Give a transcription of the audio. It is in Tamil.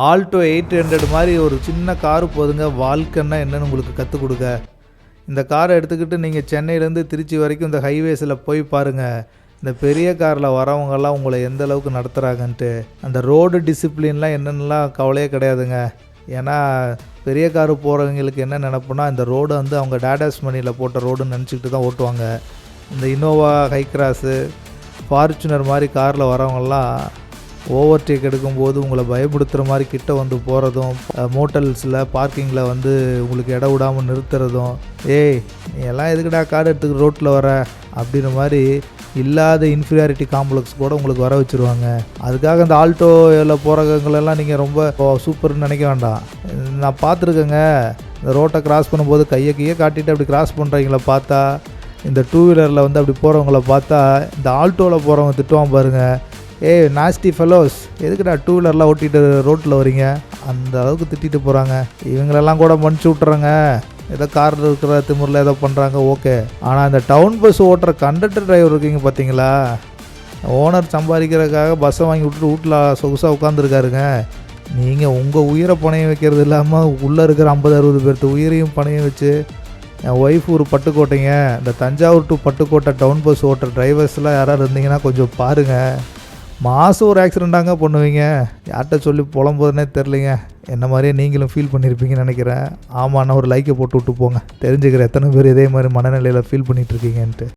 ஆல்டோ 800 மாதிரி ஒரு சின்ன காரு போதுங்க. வாழ்க்கைன்னா என்னன்னு உங்களுக்கு கற்றுக் கொடுக்க. இந்த காரை எடுத்துக்கிட்டு நீங்கள் சென்னையிலேருந்து திருச்சி வரைக்கும் இந்த ஹைவேஸில் போய் பாருங்கள். இந்த பெரிய காரில் வரவங்கெல்லாம் உங்களை எந்த அளவுக்கு நடத்துகிறாங்கன்ட்டு. அந்த ரோடு டிசிப்ளின்லாம் என்னென்னலாம் கவலையே கிடையாதுங்க. ஏன்னா பெரிய காரு போகிறவங்களுக்கு என்ன நினப்புனா, இந்த ரோடு வந்து அவங்க டாடாஸ் மணியில் போட்ட ரோடுன்னு நினச்சிக்கிட்டு தான் ஓட்டுவாங்க. இந்த இனோவா, ஹை கிராஸு, ஃபார்ச்சுனர் மாதிரி காரில் வரவங்கெல்லாம் ஓவர்டேக் எடுக்கும்போது உங்களை பயப்படுத்துகிற மாதிரி கிட்ட வந்து போகிறதும், மோட்டல்ஸில் பார்க்கிங்கில் வந்து உங்களுக்கு இடம் விடாமல் நிறுத்துறதும், ஏய் நீ எல்லாம் எதுக்குடா கார் எடுத்துக்கிட்டு ரோட்டில் வர அப்படின்ற மாதிரி இல்லாத இன்ஃபீரியாரிட்டி காம்ப்ளெக்ஸ் கூட உங்களுக்கு வர வச்சுருவாங்க. அதுக்காக இந்த ஆல்டோவில் போகிறவங்களெல்லாம் நீங்கள் ரொம்ப சூப்பர்னு நினைக்க வேண்டாம். நான் பார்த்துருக்கேங்க, இந்த ரோட்டை கிராஸ் பண்ணும்போது கையை காட்டிட்டு அப்படி கிராஸ் பண்ணுறவங்கள பார்த்தா, இந்த டூ வீலரில் வந்து அப்படி போகிறவங்கள பார்த்தா, இந்த ஆல்டோவில் போகிறவங்க திட்டுவான் பாருங்கள், ஏய் நாஸ்டி ஃபெலோஸ் எதுக்குடா டூ வீலர்லாம் ஓட்டிகிட்டு ரோட்டில் வரீங்க, அந்த அளவுக்கு திட்டிட்டு போகிறாங்க. இவங்களெல்லாம் கூட மன்னிச்சு விட்றாங்க, ஏதோ காரில் இருக்கிற திமுறில் ஏதோ பண்ணுறாங்க, ஓகே. ஆனால் இந்த டவுன் பஸ் ஓட்டுற கண்டக்டர் டிரைவர் இருக்கீங்க பார்த்தீங்களா, ஓனர் சம்பாதிக்கிறதுக்காக பஸ்ஸை வாங்கி விட்டுட்டு வீட்டில் சொகுசாக உட்காந்துருக்காருங்க. நீங்கள் உங்கள் உயிரை பணையம் வைக்கிறது இல்லாமல் உள்ளே இருக்கிற 50-60 பேர்த்து உயிரையும் பணையம் வச்சு, என் ஒய்ஃப் ஒரு பட்டுக்கோட்டைங்க, இந்த Thanjavur to Pattukkottai town bus ஓட்டுற டிரைவர்ஸ்லாம் யாராவது இருந்தீங்கன்னா கொஞ்சம் பாருங்கள். மாதம் ஒரு ஆக்சிடெண்ட்டாங்க பண்ணுவீங்க. யார்கிட்ட சொல்லி புலம்போதுனே தெரிலிங்க. என்ன மாதிரியே நீங்களும் ஃபீல் பண்ணியிருப்பீங்கன்னு நினைக்கிறேன். ஆமாண்ணா ஒரு லைக்கை போட்டு விட்டு போங்க, தெரிஞ்சுக்கிறேன் எத்தனை பேர் இதே மாதிரி மனநிலையில் ஃபீல் பண்ணிகிட்ருக்கீங்கன்ட்டு.